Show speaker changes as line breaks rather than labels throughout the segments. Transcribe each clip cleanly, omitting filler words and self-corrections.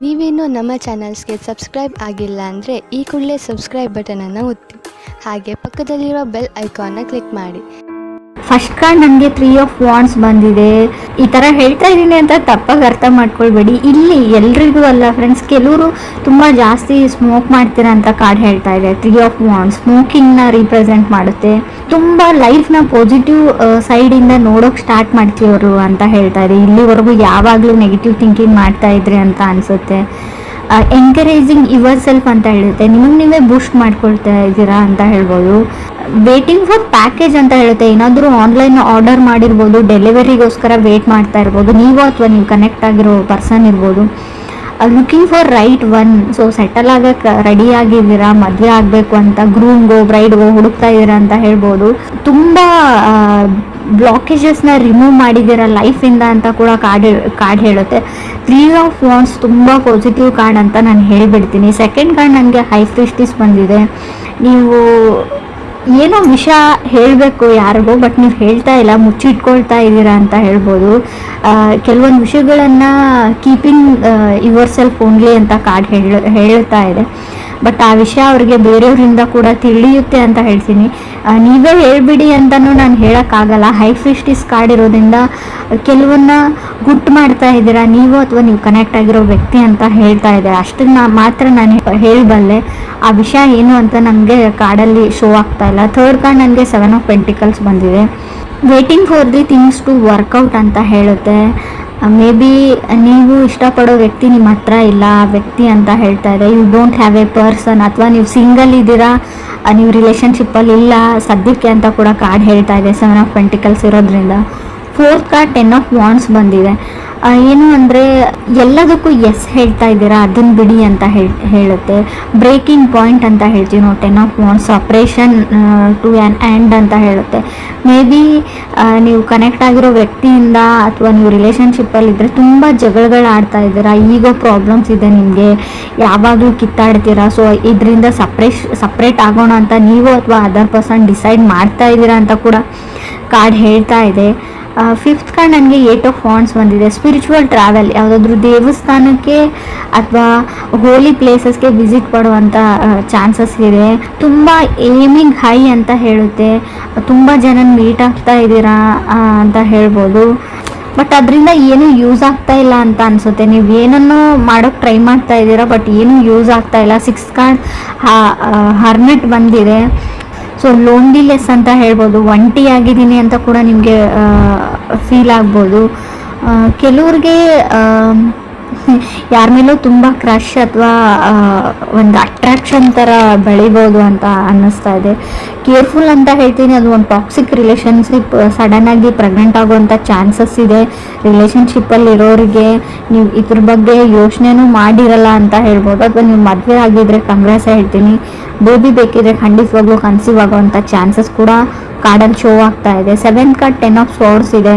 ನೀವೇನು ನಮ್ಮ ಚಾನಲ್ಸ್ಗೆ ಸಬ್ಸ್ಕ್ರೈಬ್ ಆಗಿಲ್ಲ ಅಂದರೆ ಈ ಕೂಡಲೇ ಸಬ್ಸ್ಕ್ರೈಬ್ ಬಟನನ್ನು ಒತ್ತಿ, ಹಾಗೆ ಪಕ್ಕದಲ್ಲಿರುವ ಬೆಲ್ ಐಕಾನ್ನ ಕ್ಲಿಕ್ ಮಾಡಿ.
ಫಸ್ಟ್ ಕಾರ್ಡ್ ನನಗೆ 3 ಆಫ್ ವಾಂಡ್ಸ್ ಬಂದಿದೆ. ಈ ಥರ ಹೇಳ್ತಾ ಇದ್ದೀನಿ ಅಂತ ತಪ್ಪಾಗಿ ಅರ್ಥ ಮಾಡ್ಕೊಳ್ಬೇಡಿ. ಇಲ್ಲಿ ಎಲ್ರಿಗೂ ಅಲ್ಲ ಫ್ರೆಂಡ್ಸ್, ಕೆಲವರು ತುಂಬ ಜಾಸ್ತಿ ಸ್ಮೋಕ್ ಮಾಡ್ತೀರಾ ಅಂತ ಕಾರ್ಡ್ ಹೇಳ್ತಾ ಇದೆ. 3 ಆಫ್ ವಾಂಡ್ಸ್ ಸ್ಮೋಕಿಂಗ್ನ ರೀಪ್ರೆಸೆಂಟ್ ಮಾಡುತ್ತೆ. ತುಂಬ ಲೈಫ್ನ ಪಾಸಿಟಿವ್ ಸೈಡಿಂದ ನೋಡೋಕೆ ಸ್ಟಾರ್ಟ್ ಮಾಡ್ತೀವರು ಅಂತ ಹೇಳ್ತಾ ಇದೆ. ಇಲ್ಲಿವರೆಗೂ ಯಾವಾಗಲೂ ನೆಗೆಟಿವ್ ಥಿಂಕಿಂಗ್ ಮಾಡ್ತಾ ಇದ್ರಿ ಅಂತ ಅನಿಸುತ್ತೆ. ಎಂಕರೇಜಿಂಗ್ ಯುವರ್ ಸೆಲ್ಫ್ ಅಂತ ಹೇಳುತ್ತೆ. ನಿಮಗೆ ನೀವೇ ಬೂಸ್ಟ್ ಮಾಡ್ಕೊಳ್ತಾ ಇದ್ದೀರಾ ಅಂತ ಹೇಳ್ಬೋದು. ವೇಟಿಂಗ್ ಫಾರ್ ಪ್ಯಾಕೇಜ್ ಅಂತ ಹೇಳುತ್ತೆ. ಏನಾದರೂ ಆನ್ಲೈನ್ ಆರ್ಡರ್ ಮಾಡಿರ್ಬೋದು, ಡೆಲಿವರಿಗೋಸ್ಕರ ವೇಟ್ ಮಾಡ್ತಾ ಇರ್ಬೋದು ನೀವು, ಅಥವಾ ನೀವು ಕನೆಕ್ಟ್ ಆಗಿರೋ ಪರ್ಸನ್ ಇರ್ಬೋದು. Looking for right one. So settle ಆಗಕ್ಕೆ ರೆಡಿ ಆಗಿದ್ದೀರಾ, ಮದುವೆ ಆಗಬೇಕು ಅಂತ ಗ್ರೂಮ್ಗೋ ಬ್ರೈಡ್ಗೋ ಹುಡುಕ್ತಾ ಇದ್ದೀರಾ ಅಂತ ಹೇಳ್ಬೋದು. ತುಂಬ ಬ್ಲಾಕೇಜಸ್ನ ರಿಮೂವ್ ಮಾಡಿದ್ದೀರಾ ಲೈಫಿಂದ ಅಂತ ಕೂಡ ಕಾರ್ಡ್ ಹೇಳುತ್ತೆ. 3 ಆಫ್ ವಾಂಡ್ಸ್ ತುಂಬ ಪಾಸಿಟಿವ್ ಕಾರ್ಡ್ ಅಂತ ನಾನು ಹೇಳಿಬಿಡ್ತೀನಿ. ಸೆಕೆಂಡ್ ಕಾರ್ಡ್ ನನಗೆ ಹೈ ಪ್ರೀಸ್ಟೆಸ್ ಬಂದಿದೆ. ನೀವು ಏನೋ ವಿಷಯ ಹೇಳಬೇಕು ಯಾರಿಗೂ, ಬಟ್ ನೀವು ಹೇಳ್ತಾ ಇಲ್ಲ, ಮುಚ್ಚಿಟ್ಕೊಳ್ತಾ ಇದ್ದೀರಾ ಅಂತ ಹೇಳ್ಬೋದು. ಕೆಲವೊಂದು ವಿಷಯಗಳನ್ನು ಕೀಪಿಂಗ್ ಯುವರ್ ಸೆಲ್ಫ್ ಓನ್ಲಿ ಅಂತ ಕಾರ್ಡ್ ಹೇಳ್ತಾ ಇದೆ. ಬಟ್ ಆ ವಿಷಯ ಅವ್ರಿಗೆ ಬೇರೆಯವರಿಂದ ಕೂಡ ತಿಳಿಯುತ್ತೆ ಅಂತ ಹೇಳ್ತೀನಿ. ನೀವೇ ಹೇಳ್ಬಿಡಿ ಅಂತಲೂ ನಾನು ಹೇಳೋಕ್ಕಾಗಲ್ಲ. ಹೈ ಪ್ರೀಸ್ಟೆಸ್ ಕಾರ್ಡ್ ಇರೋದ್ರಿಂದ ಕೆಲವನ್ನ ಗುಟ್ಟು ಮಾಡ್ತಾ ಇದ್ದೀರಾ ನೀವು, ಅಥವಾ ನೀವು ಕನೆಕ್ಟ್ ಆಗಿರೋ ವ್ಯಕ್ತಿ ಅಂತ ಹೇಳ್ತಾ ಇದೆ. ಅಷ್ಟನ್ನ ಮಾತ್ರ ನಾನು ಹೇಳಬಲ್ಲೆ. ಆ ವಿಷಯ ಏನು ಅಂತ ನನಗೆ ಕಾರ್ಡಲ್ಲಿ ಶೋ ಆಗ್ತಾ ಇಲ್ಲ. ಥರ್ಡ್ ಕಾರ್ಡ್ ನನಗೆ 7 ಆಫ್ ಪೆಂಟಿಕಲ್ಸ್ ಬಂದಿದೆ. Waiting for the things to work out ಅಂತ ಹೇಳುತ್ತೆ. ಮೇ ಬಿ ನೀವು ಇಷ್ಟಪಡೋ ವ್ಯಕ್ತಿ ನಿಮ್ಮ ಹತ್ರ ಇಲ್ಲ, ಆ ವ್ಯಕ್ತಿ ಅಂತ ಹೇಳ್ತಾ ಇದೆ. You don't have a person, ಅಥವಾ ನೀವು ಸಿಂಗಲ್ ಇದ್ದೀರಾ, ನೀವು ರಿಲೇಷನ್ಶಿಪ್ಪಲ್ಲಿ ಇಲ್ಲ ಸದ್ಯಕ್ಕೆ ಅಂತ ಕೂಡ ಕಾರ್ಡ್ ಹೇಳ್ತಾ ಇದೆ 7 ಆಫ್ ಪೆಂಟಿಕಲ್ಸ್ ಇರೋದ್ರಿಂದ. ಫೋರ್ತ್ ಕಾರ್ಡ್ 10 ಆಫ್ ವಾಂಡ್ಸ್ ಬಂದಿದೆ. ಏನು ಅಂದರೆ ಎಲ್ಲದಕ್ಕೂ ಎಸ್ ಹೇಳ್ತಾ ಇದ್ದೀರಾ, ಅದನ್ನು ಬಿಡಿ ಅಂತ ಹೇಳುತ್ತೆ. ಬ್ರೇಕಿಂಗ್ ಪಾಯಿಂಟ್ ಅಂತ ಹೇಳ್ತೀವಿ ನಾವು 10 of wands. Separation to an end ಅಂತ ಹೇಳುತ್ತೆ. ಮೇ ಬಿ ನೀವು ಕನೆಕ್ಟ್ ಆಗಿರೋ ವ್ಯಕ್ತಿಯಿಂದ, ಅಥವಾ ನೀವು ರಿಲೇಷನ್ಶಿಪ್ಪಲ್ಲಿದ್ದರೆ ತುಂಬ ಜಗಳಗಳು ಆಡ್ತಾ ಇದ್ದೀರಾ, ಈಗೋ ಪ್ರಾಬ್ಲಮ್ಸ್ ಇದೆ ನಿಮಗೆ, ಯಾವಾಗಲೂ ಕಿತ್ತಾಡ್ತೀರಾ. ಸೊ ಇದರಿಂದ ಸಪ್ರೇಟ್ ಆಗೋಣ ಅಂತ ನೀವು ಅಥವಾ ಅದರ್ ಪರ್ಸನ್ ಡಿಸೈಡ್ ಮಾಡ್ತಾ ಇದ್ದೀರಾ ಅಂತ ಕೂಡ ಕಾರ್ಡ್ ಹೇಳ್ತಾ ಇದೆ. ಫಿಫ್ತ್ ಕಾರ್ಡ್ ನನಗೆ 8 ಆಫ್ ವಾಂಡ್ಸ್ ಬಂದಿದೆ. ಸ್ಪಿರಿಚುವಲ್ ಟ್ರಾವೆಲ್, ಯಾವುದಾದ್ರೂ ದೇವಸ್ಥಾನಕ್ಕೆ ಅಥವಾ ಹೋಲಿ ಪ್ಲೇಸಸ್ಗೆ ವಿಸಿಟ್ ಮಾಡುವಂಥ ಚಾನ್ಸಸ್ ಇದೆ. ತುಂಬ ಏಮಿಂಗ್ ಹೈ ಅಂತ ಹೇಳುತ್ತೆ. ತುಂಬ ಜನ ಮೀಟ್ ಆಗ್ತಾ ಇದ್ದೀರಾ ಅಂತ ಹೇಳ್ಬೋದು. ಬಟ್ ಅದರಿಂದ ಏನೂ ಯೂಸ್ ಆಗ್ತಾ ಇಲ್ಲ ಅಂತ ಅನಿಸುತ್ತೆ. ನೀವು ಏನನ್ನೋ ಮಾಡೋಕ್ಕೆ ಟ್ರೈ ಮಾಡ್ತಾ ಇದ್ದೀರಾ, ಬಟ್ ಏನೂ ಯೂಸ್ ಆಗ್ತಾ ಇಲ್ಲ. 6th ಕಾರ್ಡ್ ಹರ್ಮಿಟ್ ಬಂದಿದೆ. ಸೊ ಲೋನ್ಲಿನೆಸ್ ಅಂತ ಹೇಳ್ಬೋದು. ಒಂಟಿ ಆಗಿದ್ದೀನಿ ಅಂತ ಕೂಡ ನಿಮಗೆ ಫೀಲ್ ಆಗ್ಬೋದು. ಕೆಲವ್ರಿಗೆ ಯಾರ ಮೇಲೂ ತುಂಬ ಕ್ರಶ್ ಅಥವಾ ಒಂದು ಅಟ್ರಾಕ್ಷನ್ ಥರ ಬೆಳಿಬೋದು ಅಂತ ಅನ್ನಿಸ್ತಾ ಇದೆ. ಕೇರ್ಫುಲ್ ಅಂತ ಹೇಳ್ತೀನಿ. ಅದು ಒಂದು ಟಾಕ್ಸಿಕ್ ರಿಲೇಷನ್ಶಿಪ್, ಸಡನ್ನಾಗಿ ಪ್ರೆಗ್ನೆಂಟ್ ಆಗುವಂಥ ಚಾನ್ಸಸ್ ಇದೆ. ರಿಲೇಷನ್ಶಿಪ್ಪಲ್ಲಿರೋರಿಗೆ ನೀವು ಇದ್ರ ಬಗ್ಗೆ ಯೋಚನೆನೂ ಮಾಡಿರಲ್ಲ ಅಂತ ಹೇಳ್ಬೋದು. ಅಥವಾ ನೀವು ಮದುವೆ ಆಗಿದ್ರೆ ಕಂಗ್ರೆಸ್ ಹೇಳ್ತೀನಿ. ಬೇಬಿ ಬೇಕಿದ್ರೆ ಖಂಡಿತವಾಗ್ಲೂ ಕನ್ಸೀವ್ ಆಗುವಂಥ ಚಾನ್ಸಸ್ ಕೂಡ ಕಾರ್ಡಲ್ಲಿ ಶೋ ಆಗ್ತಾ ಇದೆ. 7th ಕಾರ್ಡ್ 10 ಆಫ್ ಸ್ವೋರ್ಡ್ಸ್ ಇದೆ.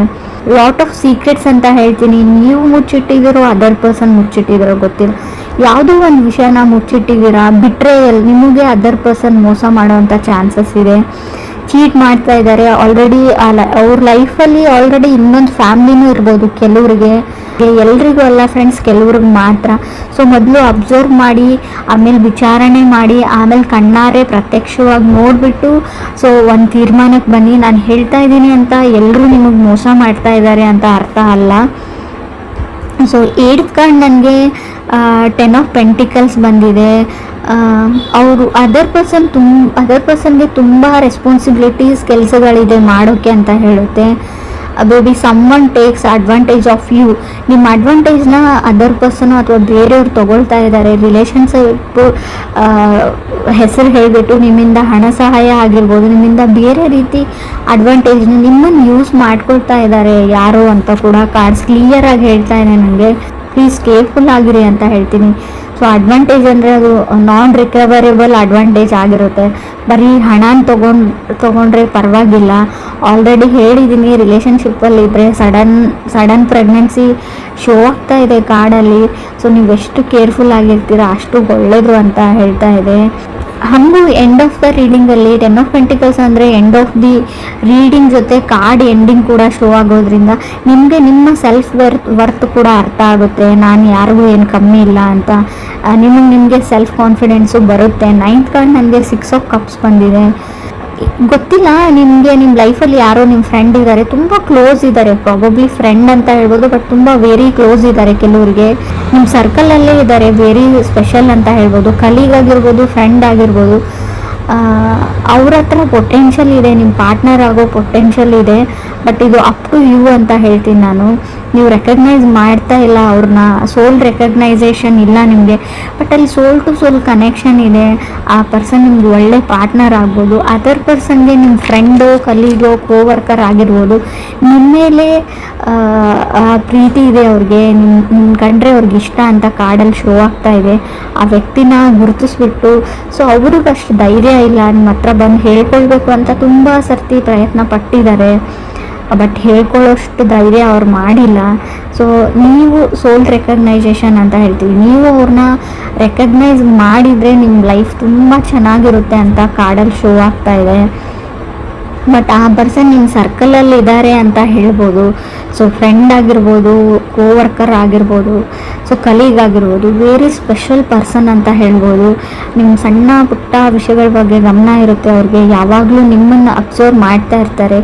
ಲಾಟ್ ಆಫ್ ಸೀಕ್ರೆಟ್ಸ್ ಅಂತ ಹೇಳ್ತೀನಿ. ನೀವು ಮುಚ್ಚಿಟ್ಟಿದ್ದೀರೋ, ಅದರ್ ಪರ್ಸನ್ ಮುಚ್ಚಿಟ್ಟಿದ್ದೀರೋ ಗೊತ್ತಿಲ್ಲ. ಯಾವುದೋ ಒಂದು ವಿಷಯನ ಮುಚ್ಚಿಟ್ಟಿದ್ದೀರಾ. ಬಿಟ್ರೇಯಲ್, ನಿಮಗೆ ಅದರ್ ಪರ್ಸನ್ ಮೋಸ ಮಾಡೋವಂಥ ಚಾನ್ಸಸ್ ಇದೆ. ಚೀಟ್ ಮಾಡ್ತಾ ಇದ್ದಾರೆ ಆಲ್ರೆಡಿ. ಅವ್ರ ಲೈಫಲ್ಲಿ ಆಲ್ರೆಡಿ ಇನ್ನೊಂದು ಫ್ಯಾಮ್ಲಿನೂ ಇರ್ಬೋದು ಕೆಲವ್ರಿಗೆ. ಎಲ್ರಿಗೂ ಅಲ್ಲ ಫ್ರೆಂಡ್ಸ್, ಕೆಲವ್ರಿಗೆ ಮಾತ್ರ. ಸೊ ಮೊದಲು ಅಬ್ಸರ್ವ್ ಮಾಡಿ, ಆಮೇಲೆ ವಿಚಾರಣೆ ಮಾಡಿ, ಆಮೇಲೆ ಕಣ್ಣಾರೆ ಪ್ರತ್ಯಕ್ಷವಾಗಿ ನೋಡಿಬಿಟ್ಟು ಸೊ ಒಂದು ತೀರ್ಮಾನಕ್ಕೆ ಬನ್ನಿ. ನಾನು ಹೇಳ್ತಾ ಇದ್ದೀನಿ ಅಂತ ಎಲ್ಲರೂ ನಿಮಗೆ ಮೋಸ ಮಾಡ್ತಾ ಇದ್ದಾರೆ ಅಂತ ಅರ್ಥ ಅಲ್ಲ. ಸೊ 8th ಕಾರ್ಡ್ ನನಗೆ 10 ಆಫ್ ಪೆಂಟಿಕಲ್ಸ್ ಬಂದಿದೆ. ಅವರು ಅದರ್ ಪರ್ಸನ್ಗೆ ತುಂಬ ರೆಸ್ಪಾನ್ಸಿಬಿಲಿಟೀಸ್, ಕೆಲಸಗಳಿದೆ ಮಾಡೋಕ್ಕೆ ಅಂತ ಹೇಳುತ್ತೆ. Baby someone takes advantage of you. ನಿಮ್ಮ ಅಡ್ವಾಂಟೇಜ್ನ ಅದರ್ ಪರ್ಸನು ಅಥವಾ ಬೇರೆಯವ್ರು ತೊಗೊಳ್ತಾ ಇದ್ದಾರೆ. ರಿಲೇಷನ್ಶಿಪ್ ಹೆಸರು ಹೇಳಿಬಿಟ್ಟು ನಿಮ್ಮಿಂದ ಹಣ ಸಹಾಯ ಆಗಿರ್ಬೋದು, ನಿಮ್ಮಿಂದ ಬೇರೆ ರೀತಿ ಅಡ್ವಾಂಟೇಜ್ನ ನಿಮ್ಮನ್ನು ಯೂಸ್ ಮಾಡ್ಕೊಳ್ತಾ ಇದ್ದಾರೆ ಯಾರು ಅಂತ ಕೂಡ ಕಾರ್ಡ್ಸ್ ಕ್ಲಿಯರಾಗಿ ಹೇಳ್ತಾ ಇದೆ ನನಗೆ. ಪ್ಲೀಸ್ ಕೇರ್ಫುಲ್ ಆಗಿರಿ ಅಂತ ಹೇಳ್ತೀನಿ. ಸೊ ಅಡ್ವಾಂಟೇಜ್ ಅಂದರೆ ಅದು ನಾನ್ ರಿಕವರೇಬಲ್ ಅಡ್ವಾಂಟೇಜ್ ಆಗಿರುತ್ತೆ. ಬರೀ ಹಣನ ತೊಗೊಂಡ್ರೆ ಪರವಾಗಿಲ್ಲ. ಆಲ್ರೆಡಿ ಹೇಳಿದ್ದೀನಿ, ರಿಲೇಷನ್ಶಿಪ್ಪಲ್ಲಿ ಇದ್ದರೆ ಸಡನ್ ಪ್ರೆಗ್ನೆನ್ಸಿ ಶೋ ಆಗ್ತಾ ಇದೆ ಕಾರ್ಡಲ್ಲಿ. ಸೊ ನೀವು ಎಷ್ಟು ಕೇರ್ಫುಲ್ ಆಗಿರ್ತೀರ ಅಷ್ಟು ಒಳ್ಳೆಯದು ಅಂತ ಹೇಳ್ತಾ ಇದೆ. ಹಾಗೂ ಎಂಡ್ ಆಫ್ ದ ರೀಡಿಂಗಲ್ಲಿ 10 ಆಫ್ ಪೆಂಟಿಕಲ್ಸ್ ಅಂದರೆ ಎಂಡ್ ಆಫ್ ದಿ ರೀಡಿಂಗ್ ಜೊತೆ ಕಾರ್ಡ್ ಎಂಡಿಂಗ್ ಕೂಡ ಶೋ ಆಗೋದ್ರಿಂದ ನಿಮಗೆ ನಿಮ್ಮ ಸೆಲ್ಫ್ ವರ್ತ್ ಕೂಡ ಅರ್ಥ ಆಗುತ್ತೆ. ನಾನು ಯಾರಿಗೂ ಏನು ಕಮ್ಮಿ ಇಲ್ಲ ಅಂತ ನಿಮಗೆ ಸೆಲ್ಫ್ ಕಾನ್ಫಿಡೆನ್ಸು ಬರುತ್ತೆ. 9th ಕಾರ್ಡ್ ನನಗೆ 6 ಆಫ್ ಕಪ್ಸ್ ಬಂದಿದೆ. ಗೊತ್ತಿಲ್ಲ ನಿಮಗೆ ನಿಮ್ಮ ಲೈಫಲ್ಲಿ ಯಾರೋ ನಿಮ್ಮ ಫ್ರೆಂಡ್ ಇದ್ದಾರೆ, ತುಂಬ ಕ್ಲೋಸ್ ಇದ್ದಾರೆ, ಪ್ರಾಬಬ್ಲಿ ಫ್ರೆಂಡ್ ಅಂತ ಹೇಳ್ಬೋದು, ಬಟ್ ತುಂಬ ವೆರಿ ಕ್ಲೋಸ್ ಇದ್ದಾರೆ. ಕೆಲವರಿಗೆ ನಿಮ್ಮ ಸರ್ಕಲಲ್ಲೇ ಇದ್ದಾರೆ, ವೆರಿ ಸ್ಪೆಷಲ್ ಅಂತ ಹೇಳ್ಬೋದು. ಕಲೀಗ್ ಆಗಿರ್ಬೋದು, ಫ್ರೆಂಡ್ ಆಗಿರ್ಬೋದು. ಅವ್ರ ಹತ್ರ ಪೊಟೆನ್ಷಿಯಲ್ ಇದೆ, ನಿಮ್ಮ ಪಾರ್ಟ್ನರ್ ಆಗೋ ಪೊಟೆನ್ಷಿಯಲ್ ಇದೆ. ಬಟ್ ಇದು ಅಪ್ ಟು ಯು ಅಂತ ಹೇಳ್ತೀನಿ ನಾನು. ನೀವು ರೆಕಗ್ನೈಸ್ ಮಾಡ್ತಾ ಇಲ್ಲ ಅವ್ರನ್ನ, ಸೋಲ್ ರೆಕಗ್ನೈಸೇಷನ್ ಇಲ್ಲ ನಿಮಗೆ. ಬಟ್ ಅಲ್ಲಿ ಸೋಲ್ ಟು ಸೋಲ್ ಕನೆಕ್ಷನ್ ಇದೆ. ಆ ಪರ್ಸನ್ ನಿಮ್ಗೆ ಒಳ್ಳೆ ಪಾರ್ಟ್ನರ್ ಆಗ್ಬೋದು. ಅದರ್ ಪರ್ಸನ್ಗೆ ನಿಮ್ಮ ಫ್ರೆಂಡು, ಕಲೀಗೋ, ಕೋವರ್ಕರ್ ಆಗಿರ್ಬೋದು. ನಿಮ್ಮ ಮೇಲೆ ಪ್ರೀತಿ ಇದೆ ಅವ್ರಿಗೆ, ನಿಮ್ಮ ಕಂಡ್ರೆ ಅವ್ರಿಗೆ ಇಷ್ಟ ಅಂತ ಕಾರ್ಡಲ್ಲಿ ಶೋ ಆಗ್ತಾ ಇದೆ. ಆ ವ್ಯಕ್ತಿನ ಗುರುತಿಸ್ಬಿಟ್ಟು ಸೊ ಅವ್ರಿಗೆ ಅಷ್ಟು ಧೈರ್ಯ ಇಲ್ಲ ನಿಮ್ಮ ಹತ್ರ ಬಂದು ಹೇಳ್ಕೊಳ್ಬೇಕು ಅಂತ ತುಂಬ ಸರ್ತಿ ಪ್ರಯತ್ನ ಪಟ್ಟಿದ್ದಾರೆ. ಬಟ್ ಹೇಳ್ಕೊಳ್ಳೋಷ್ಟು ಧೈರ್ಯ ಅವ್ರು ಮಾಡಿಲ್ಲ. ಸೊ ನೀವು ಸೋಲ್ ರೆಕಗ್ನೈಸೇಷನ್ ಅಂತ ಹೇಳ್ತೀವಿ, ನೀವು ಅವ್ರನ್ನ ರೆಕಗ್ನೈಸ್ ಮಾಡಿದರೆ ನಿಮ್ಮ ಲೈಫ್ ತುಂಬ ಚೆನ್ನಾಗಿರುತ್ತೆ ಅಂತ ಕಾರ್ಡಲ್ಲಿ ಶೋ ಆಗ್ತಾ ಇದೆ. ಬಟ್ ಆ ಪರ್ಸನ್ ನಿಮ್ಮ ಸರ್ಕಲಲ್ಲಿ ಇದ್ದಾರೆ ಅಂತ ಹೇಳ್ಬೋದು. ಸೊ ಫ್ರೆಂಡ್ ಆಗಿರ್ಬೋದು, ಕೋವರ್ಕರ್ ಆಗಿರ್ಬೋದು, ಸೊ ಕಲೀಗ್ ಆಗಿರ್ಬೋದು, ವೆರಿ ಸ್ಪೆಷಲ್ ಪರ್ಸನ್ ಅಂತ ಹೇಳ್ಬೋದು. ನಿಮ್ಮ ಸಣ್ಣ ಪುಟ್ಟ ವಿಷಯಗಳ ಬಗ್ಗೆ ಗಮನ ಇರುತ್ತೆ ಅವ್ರಿಗೆ. ಯಾವಾಗಲೂ ನಿಮ್ಮನ್ನು ಅಬ್ಸರ್ವ್ ಮಾಡ್ತಾ ಇರ್ತಾರೆ.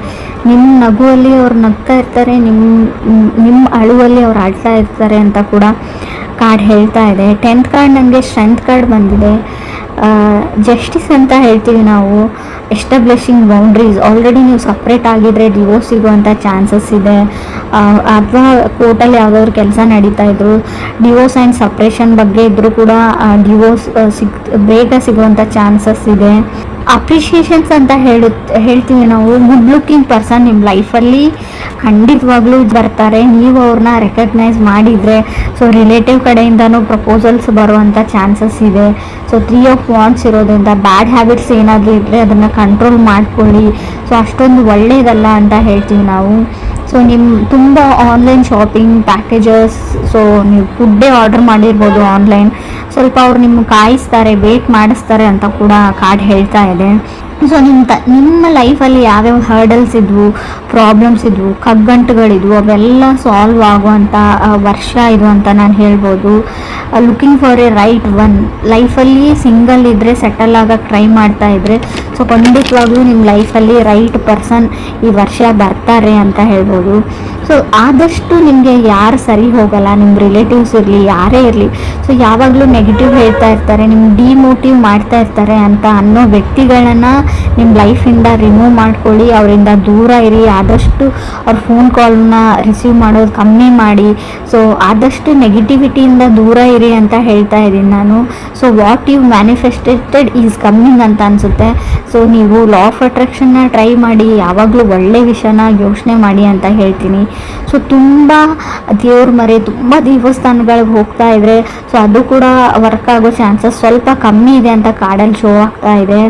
ನಿಮ್ಮ ನಗುವಲ್ಲಿ ಅವ್ರು ನಗ್ತಾ ಇರ್ತಾರೆ, ನಿಮ್ಮ ಅಳುವಲ್ಲಿ ಅವ್ರು ಆಡ್ತಾ ಇರ್ತಾರೆ ಅಂತ ಕೂಡ ಕಾರ್ಡ್ ಹೇಳ್ತಾ ಇದೆ. 10th ಕಾರ್ಡ್ ನನಗೆ ಸ್ಟ್ರೆಂತ್ ಕಾರ್ಡ್ ಬಂದಿದೆ. ಜಸ್ಟಿಸ್ ಅಂತ ಹೇಳ್ತೀವಿ ನಾವು. Establishing boundaries. ಆಲ್ರೆಡಿ ನೀವು ಸಪ್ರೇಟ್ ಆಗಿದ್ರೆ ಡಿವೋರ್ಸ್ ಸಿಗುವಂಥ ಚಾನ್ಸಸ್ ಇದೆ. ಅಥವಾ ಕೋರ್ಟಲ್ಲಿ ಯಾವುದಾದ್ರು ಕೆಲಸ ನಡೀತಾ ಇದ್ರು, ಡಿವೋರ್ಸ್ ಆ್ಯಂಡ್ ಸಪ್ರೇಷನ್ ಬಗ್ಗೆ ಇದ್ದರೂ ಕೂಡ ಡಿವೋರ್ಸ್ ಬೇಗ ಸಿಗುವಂಥ ಚಾನ್ಸಸ್ ಇದೆ. ಅಪ್ರಿಷಿಯೇಷನ್ಸ್ ಅಂತ ಹೇಳ್ತೀವಿ ನಾವು. ಗುಡ್ ಲುಕ್ಕಿಂಗ್ ಪರ್ಸನ್ ನಿಮ್ಮ ಲೈಫಲ್ಲಿ ಖಂಡಿತವಾಗ್ಲೂ ಬರ್ತಾರೆ, ನೀವು ಅವ್ರನ್ನ ರೆಕಗ್ನೈಸ್ ಮಾಡಿದರೆ. ಸೊ ರಿಲೇಟಿವ್ ಕಡೆಯಿಂದನೂ ಪ್ರಪೋಸಲ್ಸ್ ಬರುವಂಥ ಚಾನ್ಸಸ್ ಇದೆ. ಸೊ 3 ಆಫ್ ವಾಂಡ್ಸ್ ಇರೋದ್ರಿಂದ ಬ್ಯಾಡ್ ಹ್ಯಾಬಿಟ್ಸ್ ಏನಾದರೂ ಇದ್ದರೆ ಅದನ್ನು ಕಂಟ್ರೋಲ್ ಮಾಡ್ಕೊಳ್ಳಿ. ಸೊ ಅಷ್ಟೊಂದು ಒಳ್ಳೆಯದಲ್ಲ ಅಂತ ಹೇಳ್ತೀವಿ ನಾವು. ಸೊ ನಿಮ್ಮ ತುಂಬ ಆನ್ಲೈನ್ ಶಾಪಿಂಗ್ ಪ್ಯಾಕೇಜಸ್, ಸೊ ನೀವು ಫುಡ್ಡೇ ಆರ್ಡರ್ ಮಾಡಿರ್ಬೋದು ಆನ್ಲೈನ್, ಸ್ವಲ್ಪ ಅವ್ರು ನಿಮ್ಗೆ ಕಾಯಿಸ್ತಾರೆ, ವೇಟ್ ಮಾಡಿಸ್ತಾರೆ ಅಂತ ಕೂಡ ಕಾರ್ಡ್ ಹೇಳ್ತಾ ಇದೆ. ಸೊ ನಿಮ್ಮ ಲೈಫಲ್ಲಿ ಯಾವ್ಯಾವ ಹರ್ಡಲ್ಸ್ ಇದ್ವು, ಪ್ರಾಬ್ಲಮ್ಸ್ ಇದ್ವು, ಕಗ್ಗಂಟುಗಳಿದ್ವು, ಅವೆಲ್ಲ ಸಾಲ್ವ್ ಆಗುವಂಥ ವರ್ಷ ಇದು ಅಂತ ನಾನು ಹೇಳ್ಬೋದು. Looking for A right one. ಲೈಫಲ್ಲಿ ಸಿಂಗಲ್ ಇದ್ದರೆ, ಸೆಟಲ್ ಆಗೋಕ್ಕೆ ಟ್ರೈ ಮಾಡ್ತಾ ಇದ್ದರೆ, ಸೊ ಖಂಡಿತವಾಗ್ಲೂ ನಿಮ್ಮ ಲೈಫಲ್ಲಿ ರೈಟ್ ಪರ್ಸನ್ ಈ ವರ್ಷ ಬರ್ತಾರೆ ಅಂತ ಹೇಳ್ಬೋದು. ಸೊ ಆದಷ್ಟು ನಿಮಗೆ ಯಾರು ಸರಿ ಹೋಗಲ್ಲ, ನಿಮ್ಮ ರಿಲೇಟಿವ್ಸ್ ಇರಲಿ, ಯಾರೇ ಇರಲಿ, ಸೊ ಯಾವಾಗಲೂ ನೆಗೆಟಿವ್ ಹೇಳ್ತಾ ಇರ್ತಾರೆ, ನಿಮ್ಗೆ ಡಿಮೋಟಿವ್ ಮಾಡ್ತಾ ಇರ್ತಾರೆ ಅಂತ ಅನ್ನೋ ವ್ಯಕ್ತಿಗಳನ್ನು ನಿಮ್ಮ ಲೈಫಿಂದ ರಿಮೂವ್ ಮಾಡ್ಕೊಳ್ಳಿ. ಅವರಿಂದ ದೂರ ಇರಿ. ಆದಷ್ಟು ಅವ್ರ ಫೋನ್ ಕಾಲ್ನ ರಿಸೀವ್ ಮಾಡೋದು ಕಮ್ಮಿ ಮಾಡಿ. ಸೊ ಆದಷ್ಟು ನೆಗೆಟಿವಿಟಿಯಿಂದ ದೂರ ಇರಿ ಅಂತ ಹೇಳ್ತಾ ಇದ್ದೀನಿ ನಾನು. So what you manifested is coming ಅಂತ ಅನಿಸುತ್ತೆ. ಸೊ ನೀವು ಲಾ ಆಫ್ ಅಟ್ರಾಕ್ಷನ್ನ ಟ್ರೈ ಮಾಡಿ, ಯಾವಾಗಲೂ ಒಳ್ಳೆ ವಿಷಯನ ಯೋಚನೆ ಮಾಡಿ ಅಂತ ಹೇಳ್ತೀನಿ. ಸೊ ತುಂಬ ದೇವ್ರ ಮರೆ, ತುಂಬ ದೇವಸ್ಥಾನಗಳಿಗೆ ಹೋಗ್ತಾ ಇದ್ರೆ ಸೊ ಅದು ಕೂಡ ವರ್ಕ್ ಆಗೋ ಚಾನ್ಸಸ್ ಸ್ವಲ್ಪ ಕಮ್ಮಿ ಇದೆ ಅಂತ ಕಾರ್ಡಲ್ಲಿ ಶೋ ಆಗ್ತಾ ಇದೆ.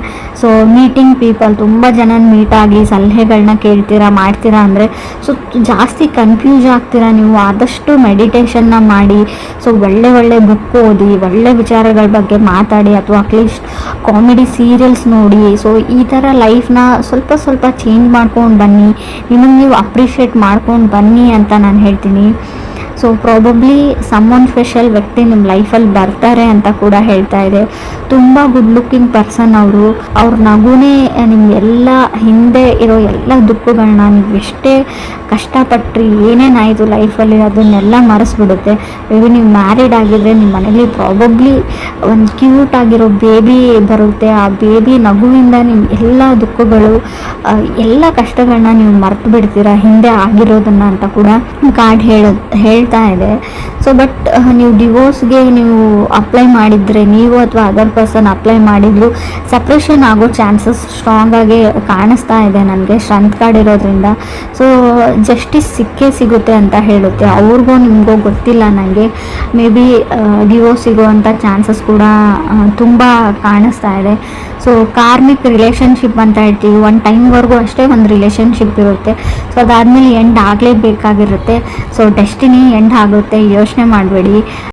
ಸೊ ಮೀಟಿಂಗ್ ಪೀಪಲ್, ತುಂಬ ಜನ ಮೀಟ್ ಆಗಿ ಸಲಹೆಗಳನ್ನ ಕೇಳ್ತೀರಾ, ಮಾಡ್ತೀರಾ ಅಂದರೆ ಸೊ ಜಾಸ್ತಿ ಕನ್ಫ್ಯೂಸ್ ಆಗ್ತೀರಾ ನೀವು. ಆದಷ್ಟು ಮೆಡಿಟೇಷನ್ನ ಮಾಡಿ. ಸೊ ಒಳ್ಳೆ ಬುಕ್ ಓದಿ, ಒಳ್ಳೆ ವಿಚಾರಗಳ ಬಗ್ಗೆ ಮಾತಾಡಿ, ಅಥವಾ ಅಟ್ಲೀಸ್ಟ್ ಕಾಮಿಡಿ ಸೀರಿಯಲ್ಸ್ ನೋಡಿ. ಸೊ ಈ ಥರ ಲೈಫ್ನ ಸ್ವಲ್ಪ ಚೇಂಜ್ ಮಾಡ್ಕೊಂಡು ಬನ್ನಿ, ನಿಮಗೆ ನೀವು ಅಪ್ರಿಷಿಯೇಟ್ ಮಾಡ್ಕೊಂಡು ಬನ್ನಿ ಅಂತ ನಾನು ಹೇಳ್ತೀನಿ. ಸೊ ಪ್ರಾಬಬ್ಲಿ ಸಮ್ಮೊನ್ ಸ್ಪೆಷಲ್ ವ್ಯಕ್ತಿ ನಿಮ್ಮ ಲೈಫಲ್ಲಿ ಬರ್ತಾರೆ ಅಂತ ಕೂಡ ಹೇಳ್ತಾ ಇದೆ. ತುಂಬ ಗುಡ್ ಲುಕ್ಕಿಂಗ್ ಪರ್ಸನ್ ಅವರು. ಅವ್ರ ನಗುನೇ ನಿಮಗೆಲ್ಲ ಹಿಂದೆ ಇರೋ ಎಲ್ಲ ದುಃಖಗಳನ್ನ, ನೀವು ಎಷ್ಟೇ ಕಷ್ಟಪಟ್ರಿ, ಏನೇನಾಯಿತು ಲೈಫಲ್ಲಿ ಅದನ್ನೆಲ್ಲ ಮರೆಸ್ಬಿಡುತ್ತೆ. ಮೇಬಿ ನೀವು ಮ್ಯಾರಿಡ್ ಆಗಿದ್ರೆ ನಿಮ್ಮ ಮನೇಲಿ ಪ್ರಾಬಬ್ಲಿ ಒಂದು ಕ್ಯೂಟ್ ಆಗಿರೋ ಬೇಬಿ ಬರುತ್ತೆ. ಆ ಬೇಬಿ ನಗುವಿಂದ ನಿಮ್ಮ ಎಲ್ಲ ದುಃಖಗಳು, ಎಲ್ಲ ಕಷ್ಟಗಳನ್ನ ನೀವು ಮರೆತು ಬಿಡ್ತೀರಾ ಹಿಂದೆ ಆಗಿರೋದನ್ನು ಅಂತ ಕೂಡ ಕಾರ್ಡ್ ಹೇಳ್ತಾ ಇದೆ. ಸೊ ಬಟ್ ನೀವು ಡಿವೋರ್ಸ್ಗೆ ನೀವು ಅಪ್ಲೈ ಮಾಡಿದರೆ, ನೀವು ಅಥವಾ ಅದರ್ ಪರ್ಸನ್ ಅಪ್ಲೈ ಮಾಡಿದ್ರು, ಸಪ್ರೇಷನ್ ಆಗೋ ಚಾನ್ಸಸ್ ಸ್ಟ್ರಾಂಗ್ ಆಗಿ ಕಾಣಿಸ್ತಾ ಇದೆ ನನಗೆ ಸ್ಟ್ರೆಂತ್ ಕಾರ್ಡ್ ಇರೋದ್ರಿಂದ. ಸೊ ಜಸ್ಟಿಸ್ ಸಿಗುತ್ತೆ ಅಂತ ಹೇಳುತ್ತೆ. ಅವ್ರಿಗೂ ನಿಮಗೂ ಗೊತ್ತಿಲ್ಲ ನನಗೆ. ಮೇ ಬಿ ಡಿವೋರ್ಸ್ ಸಿಗುವಂಥ ಚಾನ್ಸಸ್ ಕೂಡ ತುಂಬ ಕಾಣಿಸ್ತಾ ಇದೆ. ಸೊ ಕಾರ್ಮಿಕ್ ರಿಲೇಷನ್ಶಿಪ್ ಅಂತ ಹೇಳ್ತೀವಿ. ಒಂದು ಟೈಮ್ವರೆಗೂ ಅಷ್ಟೇ ಒಂದು ರಿಲೇಷನ್ಶಿಪ್ ಇರುತ್ತೆ. ಸೊ ಅದಾದಮೇಲೆ ಎಂಡ್ ಆಗಲೇಬೇಕಾಗಿರುತ್ತೆ. ಸೊ ಡೆಸ್ಟಿನಿ ಎಂಡ್ ಆಗುತ್ತೆ, ಯೋಚನೆ ಮಾಡಬೇಡಿ.